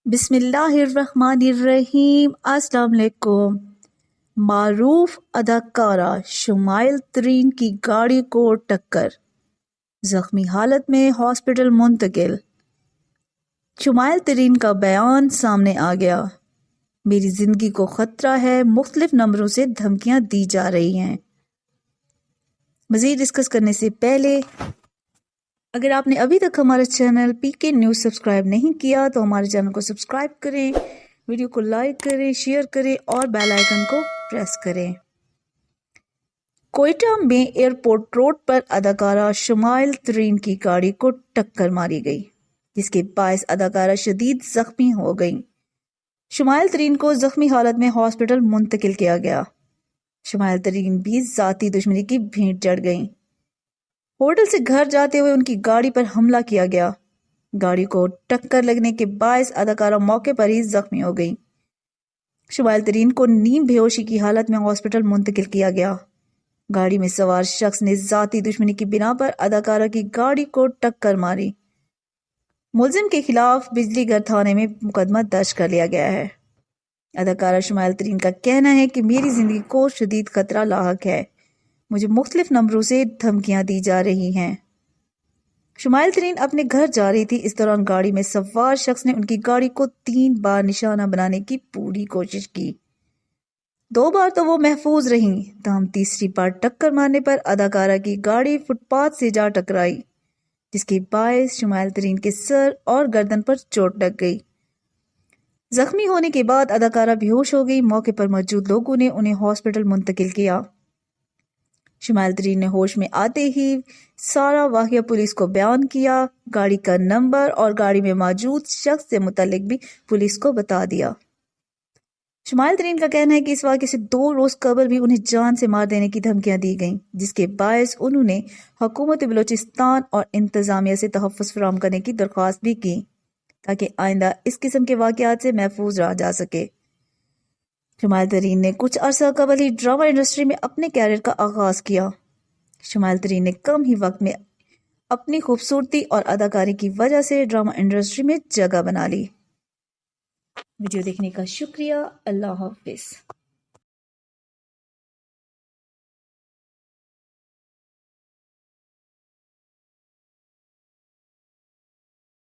बिस्मिल्लाहिर्रहमानिर्रहीम। अस्सलाम वालेकुम। मारूफ अदाकारा शुमाइल तरीन की गाड़ी को टक्कर, जख्मी हालत में हॉस्पिटल मुंतकिल। शुमाइल तरीन का बयान सामने आ गया। मेरी जिंदगी को खतरा है, मुख्तलिफ नंबरों से धमकियां दी जा रही हैं। मजीद डिस्कस करने से पहले अगर आपने अभी तक हमारा चैनल पीके न्यूज़ सब्सक्राइब नहीं किया तो हमारे चैनल को सब्सक्राइब करें, वीडियो को लाइक करें, शेयर करें और बेल आइकन को प्रेस करें। कोयटा में एयरपोर्ट रोड पर अदाकारा शुमाइल तरीन की गाड़ी को टक्कर मारी गई, जिसके बायस अदाकारा शदीद जख्मी हो गई। शुमाइल तरीन को जख्मी हालत में हॉस्पिटल मुंतकिल किया गया। शुमाइल तरीन भी जाती दुश्मनी की भेंट चढ़ गई। होटल से घर जाते हुए उनकी गाड़ी पर हमला किया गया। गाड़ी को टक्कर लगने के बायस अदाकारा मौके पर ही जख्मी हो गई। शुमाइल तरीन को नींद बेहोशी की हालत में हॉस्पिटल मुंतकिल किया गया। गाड़ी में सवार शख्स ने जाती दुश्मनी की बिना पर अदाकारा की गाड़ी को टक्कर मारी। मुलजिम के खिलाफ बिजलीघर थाने में मुकदमा दर्ज कर लिया गया है। अदाकारा शुमाइल तरीन का कहना है कि मेरी जिंदगी को शदीद खतरा लाहक है, मुझे मुख्तलिफ नंबरों से धमकियां दी जा रही हैं। शुमाइल तरीन अपने घर जा रही थी। इस दौरान गाड़ी में सवार शख्स ने उनकी गाड़ी को 3 बार निशाना बनाने की पूरी कोशिश की। 2 बार तो वो महफूज रहीं, तमाम तीसरी बार टक्कर मारने पर अदाकारा की गाड़ी फुटपाथ से जा टकराई, जिसके बायस शुमाइल तरीन के सर और गर्दन पर चोट लग गई। जख्मी होने के बाद अदाकारा बेहोश हो गई। मौके पर मौजूद लोगों ने उन्हें हॉस्पिटल मुंतकिल किया। शुमाइल तरीन ने होश में आते ही सारा वाकया पुलिस को बयान किया। गाड़ी का नंबर और गाड़ी में मौजूद शख्स से मुतालिक भी पुलिस को बता दिया। शुमाइल तरीन का कहना है कि इस वाकये से 2 रोज कबल भी उन्हें जान से मार देने की धमकियां दी गईं, जिसके बायस उन्होंने हुकूमत बलोचिस्तान और इंतजामिया से तहफ़्फ़ुज़ फराहम करने की दरख्वास्त भी की, ताकि आइंदा इस किस्म के वाकयात से महफूज रहा जा सके। शुमाइल तरीन ने कुछ अरसा कबल ही ड्रामा इंडस्ट्री में अपने कैरियर का आगाज किया। शुमाइल तरीन ने कम ही वक्त में अपनी खूबसूरती और अदाकारी की वजह से ड्रामा इंडस्ट्री में जगह बना ली। वीडियो देखने का शुक्रिया। अल्लाह हाफिज।